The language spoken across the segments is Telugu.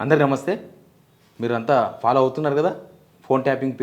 అందరికీ నమస్తే. మీరు అంతా ఫాలో అవుతున్నారు కదా. ఫోన్ ట్యాపింగ్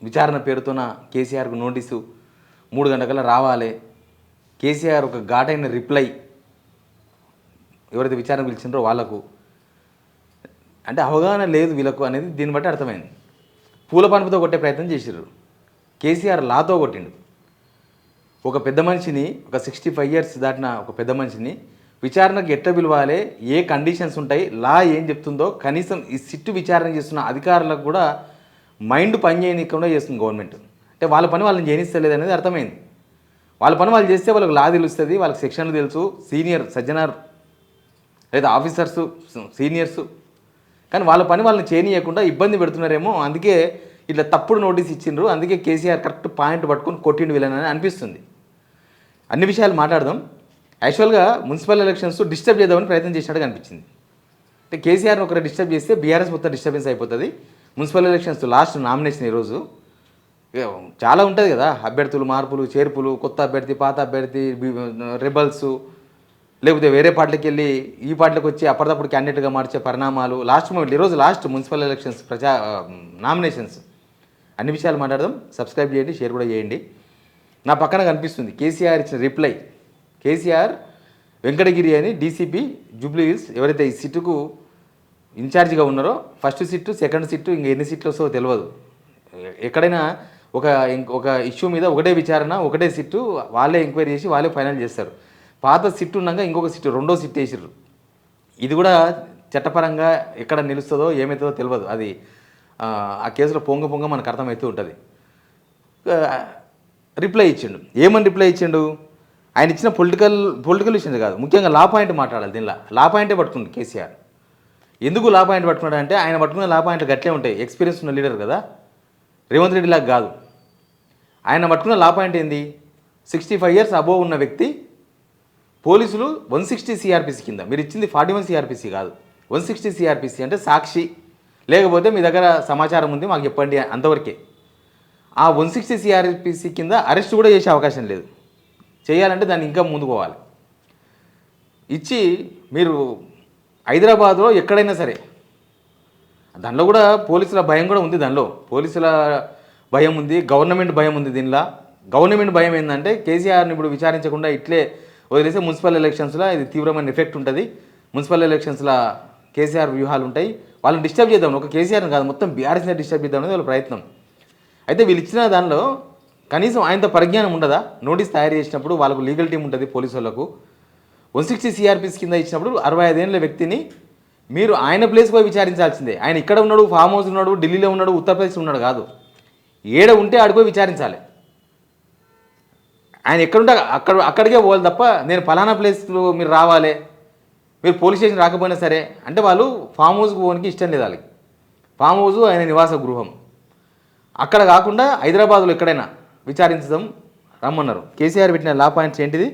విచారణ పేరుతోన కేసీఆర్కు నోటీసు 3 గంటల రావాలి. కేసీఆర్ ఒక ఘాటైన రిప్లై ఎవరైతే విచారణ పిలిచిండ్రో వాళ్ళకు అంటే అవగాహన లేదు వీళ్ళకు అనేది దీన్ని బట్టి అర్థమైంది. పూల పనుపుతో కొట్టే ప్రయత్నం చేసిర్రు. కేసీఆర్ లాతో కొట్టిండు. ఒక పెద్ద మనిషిని, ఒక 65 ఇయర్స్ దాటిన ఒక పెద్ద మనిషిని విచారణకు ఎట్లా పిలవాలి, ఏ కండిషన్స్ ఉంటాయి, లా ఏం చెప్తుందో కనీసం ఈ సిట్టు విచారణ చేస్తున్న అధికారులకు కూడా మైండ్ పని చేయకుండా చేస్తుంది గవర్నమెంట్. అంటే వాళ్ళ పని వాళ్ళని చేయనిస్తలేదు అనేది అర్థమైంది. వాళ్ళ పని వాళ్ళు చేస్తే వాళ్ళకి లా తెలుస్తుంది, వాళ్ళకి సెక్షన్లు తెలుసు, సీనియర్ సజ్జనార్ లేదా ఆఫీసర్సు సీనియర్సు, కానీ వాళ్ళ పని వాళ్ళని చేయనీయకుండా ఇబ్బంది పెడుతున్నారేమో. అందుకే ఇట్లా తప్పుడు నోటీస్ ఇచ్చిండ్రు. అందుకే కేసీఆర్ కరెక్ట్ పాయింట్ పట్టుకొని కొట్టిండు వీళ్ళని అనిపిస్తుంది. అన్ని విషయాలు మాట్లాడదాం. యాక్చువల్గా మున్సిపల్ ఎలక్షన్స్ డిస్టర్బ్ చేద్దామని ప్రయత్నం చేసినట్టుగా అనిపించింది. అంటే కేసీఆర్ని ఒకరు డిస్టర్బ్ చేస్తే బీఆర్ఎస్ మొత్తం డిస్టర్బెన్స్ అయిపోతుంది. మున్సిపల్ ఎలక్షన్స్ లాస్ట్ నామినేషన్ ఈరోజు చాలా ఉంటుంది కదా, అభ్యర్థులు మార్పులు చేర్పులు, కొత్త అభ్యర్థి పాత అభ్యర్థి, రెబల్స్, లేకపోతే వేరే పార్టీకి వెళ్ళి ఈ పార్టీలకు వచ్చి అప్పటికప్పుడు క్యాండిడేట్గా మార్చే పరిణామాలు, లాస్ట్ మూమెంట్ ఈరోజు లాస్ట్ మున్సిపల్ ఎలక్షన్స్ నామినేషన్స్. అన్ని విషయాలు మాట్లాడదాం. సబ్స్క్రైబ్ చేయండి, షేర్ కూడా చేయండి. నా పక్కన కనిపిస్తుంది కేసీఆర్ ఇచ్చిన రిప్లై. కేసీఆర్ వెంకటగిరి అని డీసీపీ జూబ్లీ హిల్స్ ఎవరైతే ఈ సిట్టుకు ఇన్ఛార్జిగా ఉన్నారో, ఫస్ట్ సిట్టు సెకండ్ సిట్టు ఇంకా ఎన్ని సీట్లు వస్తావో తెలియదు. ఎక్కడైనా ఒక ఇష్యూ మీద ఒకటే విచారణ, ఒకటే సిట్టు, వాళ్ళే ఎంక్వైరీ చేసి వాళ్ళే ఫైనల్ చేస్తారు. పాత సిట్టు ఉన్నాక ఇంకొక సిట్టు, రెండో సిట్టు వేసిర్రు. ఇది కూడా చట్టపరంగా ఎక్కడ నిలుస్తుందో ఏమవుతుందో తెలియదు. అది ఆ కేసులో పొంగ మనకు అర్థమవుతూ ఉంటుంది. రిప్లై ఇచ్చిండు. ఏమని రిప్లై ఇచ్చిండు? ఆయన ఇచ్చిన పొలిటికల్ విషయం కాదు, ముఖ్యంగా లా పాయింట్ మాట్లాడాలి. దీనిలో లా పాయింటే పట్టుకుంది కేసీఆర్. ఎందుకు లా పాయింట్ పట్టుకున్నాడు అంటే ఆయన పట్టుకున్న లా పాయింట్ గట్లే ఉంటాయి. ఎక్స్పీరియన్స్ ఉన్న లీడర్ కదా, రేవంత్ రెడ్డి లాగా కాదు. ఆయన పట్టుకున్న లా పాయింట్ ఏంది? 65 ఇయర్స్ అబోవ్ ఉన్న వ్యక్తి, పోలీసులు 160 సిఆర్పిసి కింద, మీరు ఇచ్చింది 41 సిఆర్పిసి కాదు, 160 సిఆర్పిసి అంటే సాక్షి, లేకపోతే మీ దగ్గర సమాచారం ఉంది మాకు చెప్పండి, అంతవరకే. ఆ 160 సిఆర్పిసి కింద అరెస్ట్ కూడా చేసే అవకాశం లేదు. చేయాలంటే దాన్ని ఇంకా ముందుకు పోవాలి. ఇచ్చి మీరు హైదరాబాద్లో ఎక్కడైనా సరే, దానిలో కూడా పోలీసుల భయం కూడా ఉంది. దానిలో పోలీసుల భయం ఉంది, గవర్నమెంట్ భయం ఉంది. దీనిలో గవర్నమెంట్ భయం ఏంటంటే కేసీఆర్ని ఇప్పుడు విచారించకుండా ఇట్లే వదిలేస్తే మున్సిపల్ ఎలక్షన్స్లో ఇది తీవ్రమైన ఎఫెక్ట్ ఉంటుంది. మున్సిపల్ ఎలక్షన్స్లో కేసీఆర్ వ్యూహాలు ఉంటాయి, వాళ్ళని డిస్టర్బ్ చేద్దాం. ఒక కేసీఆర్ని కాదు, మొత్తం బీఆర్ఎస్ని డిస్టర్బ్ చేద్దాం అనేది వాళ్ళ ప్రయత్నం. అయితే వీళ్ళు ఇచ్చిన దానిలో కనీసం ఆయనతో పరిజ్ఞానం ఉండదా? నోటీస్ తయారు చేసినప్పుడు వాళ్ళకు లీగల్ టీం ఉంటుంది పోలీసు వాళ్ళకు. 160 సిఆర్పిస్ కింద ఇచ్చినప్పుడు 65 ఏళ్ళ వ్యక్తిని మీరు ఆయన ప్లేస్ పోయి విచారించాల్సిందే. ఆయన ఇక్కడ ఉన్నాడు, ఫామ్ హౌస్ ఉన్నాడు, ఢిల్లీలో ఉన్నాడు, ఉత్తరప్రదేశ్లో ఉన్నాడు కాదు, ఏడ ఉంటే ఆడిపోయి విచారించాలి. ఆయన ఎక్కడుంటే అక్కడికే పోవాలి తప్ప నేను ఫలానా ప్లేస్లో మీరు రావాలి, మీరు పోలీస్ స్టేషన్ రాకపోయినా సరే అంటే వాళ్ళు ఫామ్ హౌస్కి పోవడానికి ఇష్టం లేదు. వాళ్ళకి ఫామ్ హౌస్ ఆయన నివాస గృహం. అక్కడ కాకుండా హైదరాబాద్లో ఎక్కడైనా విచారించడం రమ్మన్నారు. కేసీఆర్ పెట్టిన లా పాయింట్స్ ఏంటిది?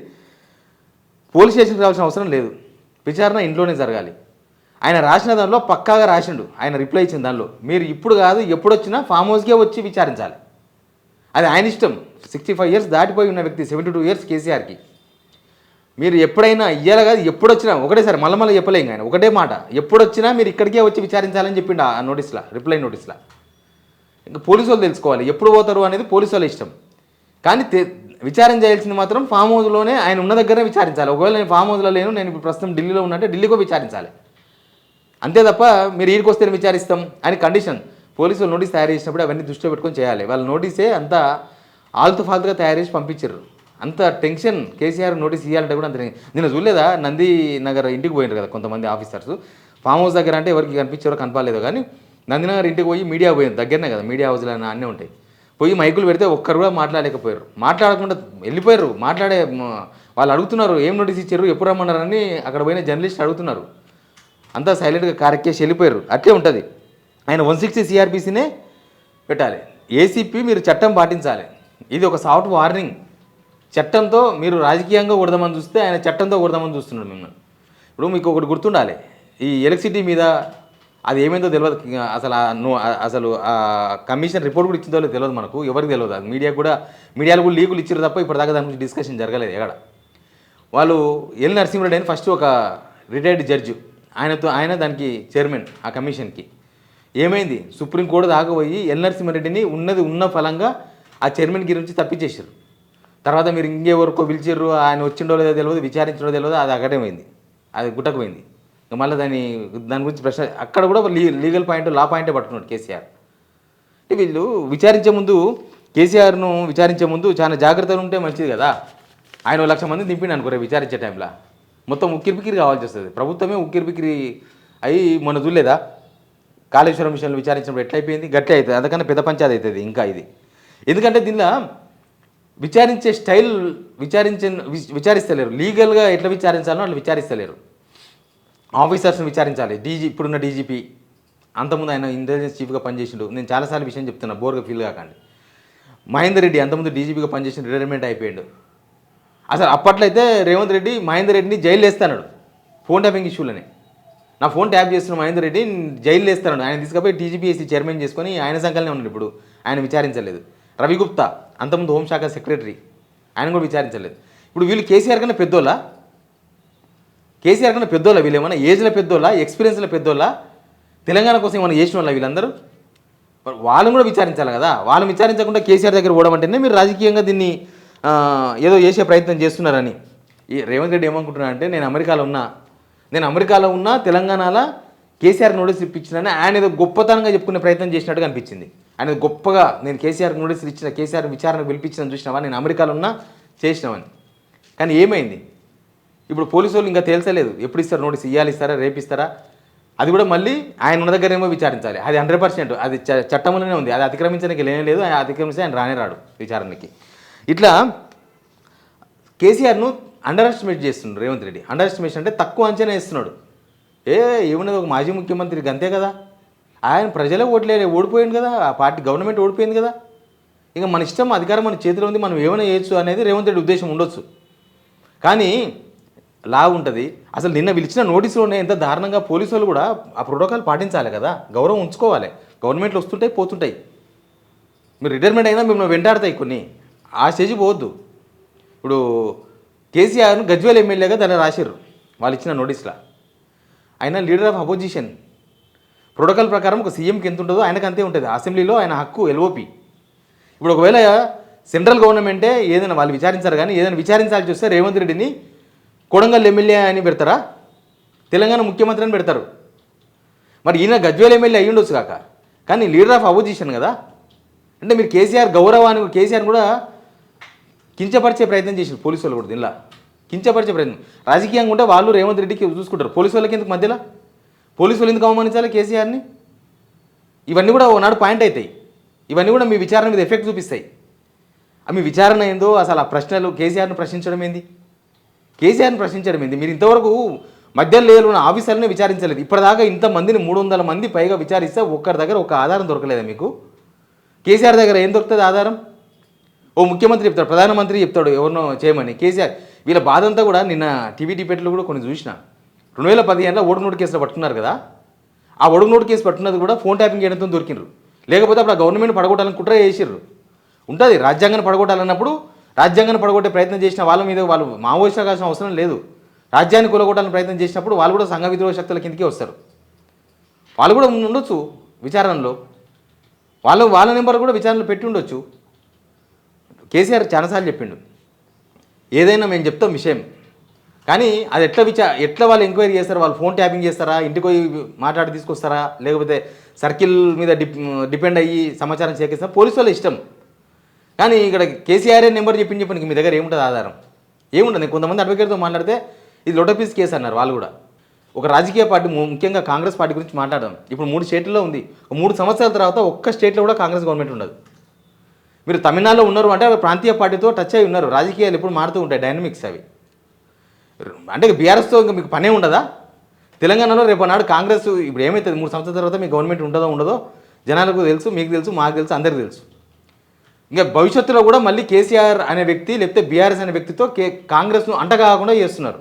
పోలీస్ స్టేషన్కి రావాల్సిన అవసరం లేదు, విచారణ ఇంట్లోనే జరగాలి. ఆయన రాసిన దానిలో పక్కాగా రాసిండు. ఆయన రిప్లై ఇచ్చిన దానిలో మీరు ఇప్పుడు కాదు ఎప్పుడొచ్చినా ఫామ్ హౌస్కే వచ్చి విచారించాలి. అది ఆయన ఇష్టం. 65 ఇయర్స్ దాటిపోయి ఉన్న వ్యక్తి, 72 ఇయర్స్ కేసీఆర్కి. మీరు ఎప్పుడైనా ఇయ్యాలి కాదు, ఎప్పుడొచ్చినా ఒకటేసారి మళ్ళీ చెప్పలేం. ఆయన ఒకటే మాట, ఎప్పుడొచ్చినా మీరు ఇక్కడికే వచ్చి విచారించాలని చెప్పిండు ఆ నోటీస్లో, రిప్లై నోటీస్లో. ఇంకా పోలీసు వాళ్ళు తెలుసుకోవాలి ఎప్పుడు పోతారు అనేది పోలీసు వాళ్ళ ఇష్టం. కానీ విచారణ చేయాల్సింది మాత్రం ఫామ్ హౌస్లోనే, ఆయన ఉన్న దగ్గరనే విచారించాలి. ఒకవేళ నేను ఫామ్ హౌస్లో లేను, నేను ఇప్పుడు ప్రస్తుతం ఢిల్లీలో ఉన్నట్టే ఢిల్లీకో విచారించాలి. అంతే తప్ప మీరు ఈడికి వస్తే విచారిస్తాం అని కండిషన్. పోలీసులు నోటీస్ తయారు చేసినప్పుడు అవన్నీ దృష్టిలో పెట్టుకొని చేయాలి. వాళ్ళ నోటీసే అంతా ఆల్తు ఫాల్తుగా తయారు చేసి పంపించారు. అంత టెన్షన్ కేసీఆర్ నోటీస్ ఇవ్వాలంటే కూడా అంత. నేను చూడలేదా, నంది నగర్ ఇంటికి పోయినారు కదా కొంతమంది ఆఫీసర్స్, ఫామ్ హౌస్ దగ్గర అంటే ఎవరికి కనిపించారో కనపడలేదు. కానీ నందినగర్ ఇంటికి పోయి మీడియా పోయింది, దగ్గరనే కదా మీడియా హౌస్లు అన్నీ ఉంటాయి. పోయి మైకులు పెడితే ఒక్కరు కూడా మాట్లాడలేకపోయారు, మాట్లాడకుండా వెళ్ళిపోయారు. వాళ్ళు అడుగుతున్నారు ఏం నోటీస్ ఇచ్చారు, ఎప్పుడు రమ్మన్నారని అక్కడ పోయిన జర్నలిస్ట్ అడుగుతున్నారు. అంతా సైలెంట్గా కారెక్కేసి వెళ్ళిపోయారు. అట్లే ఉంటుంది. ఆయన 160 సిఆర్పిసినే పెట్టాలి. ఏసీపీ మీరు చట్టం పాటించాలి. ఇది ఒక సాఫ్ట్ వార్నింగ్. చట్టంతో మీరు రాజకీయంగా కొడదామని చూస్తే ఆయన చట్టంతో కొడదామని చూస్తున్నాడు మిమ్మల్ని. ఇప్పుడు మీకు ఒకటి గుర్తుండాలి, ఈ ఎలక్ట్రిసిటీ మీద అది ఏమైందో తెలియదు. అసలు కమిషన్ రిపోర్ట్ కూడా ఇచ్చిందో తెలియదు మనకు, ఎవరికి తెలియదు. అది మీడియాలు కూడా లీకులు ఇచ్చారు తప్ప ఇప్పటిదాకా దాని గురించి డిస్కషన్ జరగలేదు ఎక్కడ. వాళ్ళు ఎల్ నరసింహారెడ్డి అని ఫస్ట్ ఒక రిటైర్డ్ జడ్జి, ఆయన దానికి చైర్మన్ ఆ కమిషన్కి. ఏమైంది, సుప్రీంకోర్టు దాకా పోయి ఎల్ నరసింహారెడ్డిని ఉన్న ఫలంగా ఆ చైర్మన్ గిరి నుంచి తప్పించేసారు. తర్వాత మీరు ఇంకెవరికో పిలిచారు, ఆయన వచ్చిండో లేదో తెలియదు, విచారించడో తెలియదు, అది అక్కడే పోయింది, అది గుట్టకు పోయింది. మళ్ళీ దాని గురించి ప్రశ్న అక్కడ కూడా లీగల్ పాయింట్ లా పాయింటే పట్టుకున్నాడు కేసీఆర్. అంటే వీళ్ళు కేసీఆర్ను విచారించే ముందు చాలా జాగ్రత్తగా ఉంటే మంచిది కదా. ఆయన 1,00,000 మంది దింపిండి అనుకోరే విచారించే టైంలో, మొత్తం ఉక్కిరిపిక్కిరి కావాల్సి వస్తుంది. ప్రభుత్వమే ఉక్కిరిపిక్కిరి అయ్యి మన చూడలేదా, కాళేశ్వరం విషయంలో విచారించినప్పుడు ఎట్లయిపోయింది, గట్టి అవుతుంది. అందుకన్నా పెద్ద పంచాయతీ అవుతుంది ఇంకా ఇది. ఎందుకంటే దీనిలో విచారించే స్టైల్ విచారిస్తలేరు. లీగల్గా ఎట్లా విచారించాలో అట్లా విచారిస్తలేరు. ఆఫీసర్స్ని విచారించాలి. ఇప్పుడున్న డీజీపీ, అంతకుముందు ఆయన ఇంటెలిజెన్స్ చీఫ్గా పనిచేసిండు. నేను చాలాసార్లు విషయం చెప్తున్నా, బోర్గా ఫీల్ కాకండి. మహేందర్ రెడ్డి అంతకుముందు డీజీపీగా పనిచేసిన, రిటైర్మెంట్ అయిపోయాడు. అసలు అప్పట్లో అయితే రేవంత్ రెడ్డి మహేందర్ రెడ్డిని జైలు వేస్తాడు ఫోన్ ట్యాపింగ్ ఇష్యూలని. నా ఫోన్ ట్యాప్ చేస్తున్న మహేందర్ రెడ్డి జైలు వేస్తాడు. ఆయన తీసుకుపోయి టీజీపీఎస్సీ చైర్మన్ చేసుకొని ఆయన సంఖ్యలోనే ఉన్నాడు. ఇప్పుడు ఆయన విచారించలేదు. రవి గుప్తా అంతకుముందు హోంశాఖ సెక్రటరీ, ఆయన కూడా విచారించలేదు. ఇప్పుడు వీళ్ళు కేసీఆర్ కన్నా పెద్దోళ్ళ వీళ్ళు ఏమన్నా ఏజ్లో పెద్దోళ్ళ, ఎక్స్పీరియన్స్లో పెద్దోళ్ళ, తెలంగాణ కోసం ఏమైనా చేసిన వాళ్ళ వీళ్ళందరూ? వాళ్ళని కూడా విచారించాలి కదా. వాళ్ళని విచారించకుండా కేసీఆర్ దగ్గర పోవడం మీరు రాజకీయంగా దీన్ని ఏదో చేసే ప్రయత్నం చేస్తున్నారని. ఈ రేవంత్ రెడ్డి ఏమనుకుంటున్నారంటే, నేను అమెరికాలో ఉన్నా తెలంగాణలో కేసీఆర్ నోటీస్ ఇప్పించినని ఆయన ఏదో గొప్పతనంగా చెప్పుకునే ప్రయత్నం చేసినట్టుగా అనిపించింది. ఆయన గొప్పగా నేను కేసీఆర్ నోటీసులు ఇచ్చిన, కేసీఆర్ విచారణకు పిలిపించిన చూసినావా, నేను అమెరికాలో ఉన్నా చేసినామని. కానీ ఏమైంది? ఇప్పుడు పోలీసు వాళ్ళు ఇంకా తేల్చలేదు ఎప్పుడు ఇస్తారు నోటీస్, ఇస్తారా, రేపిస్తారా, అది కూడా మళ్ళీ ఆయన ఉన్న దగ్గరేమో విచారించాలి. అది 100%, అది చట్టంలోనే ఉంది. అది అతిక్రమించడానికి లేదు. ఆయన అతిక్రమిస్తే ఆయన రాడు విచారణకి. ఇట్లా కేసీఆర్ను అండర్ ఎస్టిమేట్ చేస్తున్నాడు రేవంత్ రెడ్డి. అండర్ ఎస్టిమేషన్ అంటే తక్కువ అంచనా వేస్తున్నాడు. ఏమున్నది, ఒక మాజీ ముఖ్యమంత్రికి అంతే కదా, ఆయన ప్రజలే ఓడిపోయింది కదా, ఆ పార్టీ గవర్నమెంట్ ఓడిపోయింది కదా, ఇంకా మన ఇష్టం, అధికారం మన చేతిలో ఉంది, మనం ఏమైనా చేయొచ్చు అనేది రేవంత్ రెడ్డి ఉద్దేశం ఉండొచ్చు. కానీ లా ఉంటుంది. అసలు నిన్న పిలిచిన నోటీసులోనే ఎంత దారుణంగా పోలీసు వాళ్ళు కూడా ఆ ప్రోటోకాల్ పాటించాలి కదా, గౌరవం ఉంచుకోవాలి. గవర్నమెంట్లు వస్తుంటాయి పోతుంటాయి, మీరు రిటైర్మెంట్ అయినా మిమ్మల్ని వెంటాడతాయి కొన్ని, ఆ స్టేజ్కి పోవద్దు. ఇప్పుడు కేసీఆర్ను గజ్వేల్ ఎమ్మెల్యేగా దాన్ని రాశారు వాళ్ళు ఇచ్చిన నోటీసులో. ఆయన లీడర్ ఆఫ్ అపోజిషన్, ప్రోటోకాల్ ప్రకారం ఒక సీఎంకి ఎంత ఉంటుందో ఆయనకు అంతే ఉంటుంది. అసెంబ్లీలో ఆయన హక్కు ఎల్ఓపి. ఇప్పుడు ఒకవేళ సెంట్రల్ గవర్నమెంటే ఏదైనా వాళ్ళు విచారించారు, కానీ ఏదైనా విచారించాల్సి వస్తే రేవంత్ రెడ్డిని కొడంగల్ ఎమ్మెల్యే అని పెడతారా, తెలంగాణ ముఖ్యమంత్రి అని పెడతారు. మరి ఈయన గజ్వేల్ ఎమ్మెల్యే అయ్యి ఉండొచ్చు కాక, కానీ లీడర్ ఆఫ్ అపోజిషన్ కదా. అంటే మీరు కేసీఆర్ గౌరవాన్ని, కేసీఆర్ కూడా కించపరిచే ప్రయత్నం చేశారు పోలీసు వాళ్ళు కూడా. దీనిలో కించపరిచే ప్రయత్నం రాజకీయంగా ఉంటే వాళ్ళు రేవంత్ రెడ్డికి చూసుకుంటారు. పోలీసు వాళ్ళకి ఎందుకు మధ్యలో, పోలీసు వాళ్ళు ఎందుకు అవమానించాలి కేసీఆర్ని? ఇవన్నీ కూడా ఓనాడు పాయింట్ అవుతాయి. ఇవన్నీ కూడా మీ విచారణ మీద ఎఫెక్ట్ చూపిస్తాయి. మీ విచారణ ఏందో, అసలు ఆ ప్రశ్నలు కేసీఆర్ను ప్రశ్నించడం ఏంది, మీరు ఇంతవరకు మధ్యలో లేని ఆఫీసర్ని విచారించలేదు. ఇప్పటిదాకా ఇంతమందిని 300 మంది పైగా విచారిస్తే ఒక్కరి దగ్గర ఒక ఆధారం దొరకలేదా మీకు? కేసీఆర్ దగ్గర ఏం దొరుకుతుంది ఆధారం? ఓ ముఖ్యమంత్రి చెప్తాడు, ప్రధానమంత్రి చెప్తాడు ఎవరినో చేయమని. కేసీఆర్ వీళ్ళ బాధ అంతా కూడా నిన్న టీవీ డిబేట్లో కూడా కొన్ని చూసిన. 2015లో ఓడునోటు కేసులో పట్టుకున్నారు కదా, ఆ ఓడునోటు కేసు పట్టుకున్నది కూడా ఫోన్ ట్యాపింగ్ చేయడంతో దొరికినారు. లేకపోతే అప్పుడు ఆ గవర్నమెంట్ పడగొట్టాలని కుట్ర చేసిర్రు. ఉంటుంది రాజ్యాంగాన్ని పడగొట్టాలన్నప్పుడు, రాజ్యాంగాన్ని పడగొట్టే ప్రయత్నం చేసిన వాళ్ళ మీద వాళ్ళు మావోయిస్టులు కావాల్సిన అవసరం లేదు. రాజ్యాన్ని కూలగొట్టాలని ప్రయత్నం చేసినప్పుడు వాళ్ళు కూడా సంఘ విద్రోహ శక్తుల కిందకే వస్తారు. వాళ్ళు కూడా ఉండొచ్చు విచారణలో, వాళ్ళ నెంబర్ కూడా విచారణలో పెట్టి ఉండొచ్చు. కేసీఆర్ చాలాసార్లు చెప్పిండు, ఏదైనా మేము చెప్తాం విషయం, కానీ అది ఎట్లా వాళ్ళు ఎంక్వైరీ చేస్తారు, వాళ్ళు ఫోన్ ట్యాపింగ్ చేస్తారా, ఇంటికి పోయి మాట్లాడి తీసుకొస్తారా, లేకపోతే సర్కిల్ మీద డిపెండ్ అయ్యి సమాచారం సేకరిస్తారా, పోలీసు వాళ్ళ ఇష్టం. కానీ ఇక్కడ కేసీఆర్ నెంబర్ చెప్పి మీ దగ్గర ఏముంటుంది ఆధారం? ఏముంటుంది? కొంతమంది అడ్వకేట్తో మాట్లాడితే ఇది లోటపీస్ కేసు అన్నారు వాళ్ళు కూడా. ఒక రాజకీయ పార్టీ, ముఖ్యంగా కాంగ్రెస్ పార్టీ గురించి మాట్లాడదాం. ఇప్పుడు 3 స్టేట్లలో ఉంది. 3 సంవత్సరాల తర్వాత ఒక్క స్టేట్లో కూడా కాంగ్రెస్ గవర్నమెంట్ ఉండదు. మీరు తమిళనాడులో ఉన్నారు అంటే ప్రాంతీయ పార్టీతో టచ్ అయి ఉన్నారు. రాజకీయాలు ఎప్పుడు మారుతూ ఉంటాయి, డైనమిక్స్ అవి. అంటే బీఆర్ఎస్తో ఇంకా మీకు పనే ఉండదా? తెలంగాణలో రేపు నాడు కాంగ్రెస్ ఇప్పుడు ఏమవుతుంది, 3 సంవత్సరాల తర్వాత మీ గవర్నమెంట్ ఉంటుందో ఉండదో జనాలకు తెలుసు, మీకు తెలుసు, మాకు తెలుసు, అందరికీ తెలుసు. ఇంకా భవిష్యత్తులో కూడా మళ్ళీ కేసీఆర్ అనే వ్యక్తి లేకపోతే బీఆర్ఎస్ అనే వ్యక్తితో కాంగ్రెస్ను అంటకాకుండా చేస్తున్నారు.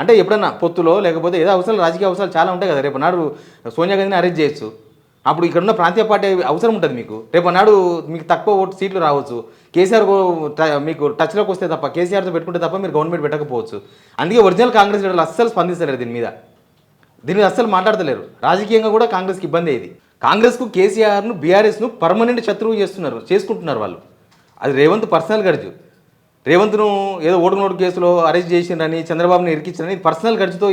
అంటే ఎప్పుడన్నా పొత్తులో లేకపోతే ఏదో అవసరాలు, రాజకీయ అవసరాలు చాలా ఉంటాయి కదా. రేపు నాడు సోనియా గాంధీని అరెస్ట్ చేయొచ్చు, అప్పుడు ఇక్కడున్న ప్రాంతీయ పార్టీ అవసరం ఉంటుంది మీకు. రేపు నాడు మీకు తక్కువ సీట్లు రావచ్చు, కేసీఆర్ మీకు టచ్లోకి వస్తే తప్ప, కేసీఆర్తో పెట్టుకుంటే తప్ప మీరు గవర్నమెంట్ పెట్టకపోవచ్చు. అందుకే ఒరిజినల్ కాంగ్రెస్ లీడర్లు అస్సలు స్పందిస్తలేరు దీని మీద. దీన్ని అస్సలు మాట్లాడతలేరు. రాజకీయంగా కూడా కాంగ్రెస్కి ఇబ్బంది అయ్యేది. కాంగ్రెస్కు కేసీఆర్ను బీఆర్ఎస్ను పర్మనెంట్ శత్రువు చేసుకుంటున్నారు వాళ్ళు. అది రేవంత్ పర్సనల్ గర్జు. రేవంత్ను ఏదో ఓటుకు కేసులో అరెస్ట్ చేసిండ్రని, చంద్రబాబుని ఇరికించారని పర్సనల్ గర్జుతో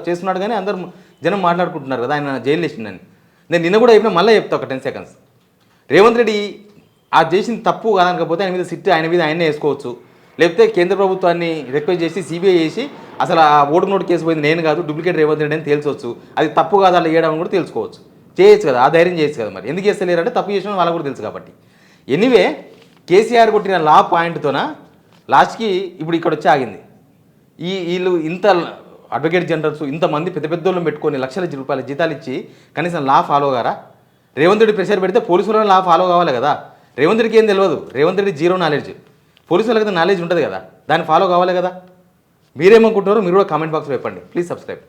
చేస్తున్నాడు కానీ అందరూ జనం మాట్లాడుకుంటున్నారు కదా ఆయన జైలు వేసిందని. నేను నిన్న కూడా చెప్పిన, మళ్ళీ చెప్తా ఒక 10 seconds. రేవంత్ రెడ్డి ఆ చేసిన తప్పు కాదనకపోతే ఆయన మీద సిట్ ఆయన మీద ఆయనే వేసుకోవచ్చు. లేకపోతే కేంద్ర ప్రభుత్వాన్ని రిక్వెస్ట్ చేసి సిబిఐ చేసి అసలు ఆ ఓటుకు కేసు పోయింది నేను కాదు, డూప్లికేట్ రేవంత్ రెడ్డి అని తేల్చవచ్చు. అది తప్పు కాదు అలా చేయడం కూడా తెలుసుకోవచ్చు. చేయొచ్చు కదా, ఆ ధైర్యం చేయొచ్చు కదా. మరి ఎందుకు చేస్తలేరంటే తప్పు చేసిన వాళ్ళకు కూడా తెలుసు కాబట్టి. ఎనీవే కేసీఆర్ కొట్టిన లా పాయింట్తోన లాస్ట్కి ఇప్పుడు ఇక్కడ వచ్చి ఆగింది. వీళ్ళు ఇంత అడ్వకేట్ జనరల్స్ ఇంతమంది పెద్ద పెద్దోళ్ళని పెట్టుకొని లక్షల రూపాయల జీతాలు ఇచ్చి కనీసం లా ఫాలో కారా? రేవంత్ రెడ్డి ప్రెషర్ పెడితే పోలీసులను లా ఫాలో కావాలి కదా. రేవంత్ రెడ్డికి ఏం తెలియదు, Revanth Reddy zero knowledge. Police వాళ్ళకి నాలెడ్జ్ ఉంటుంది కదా, దాన్ని ఫాలో కావాలి కదా. మీరేమనుకుంటున్నారో మీరు కూడా కామెంట్ బాక్స్లో చెప్పండి. Please subscribe.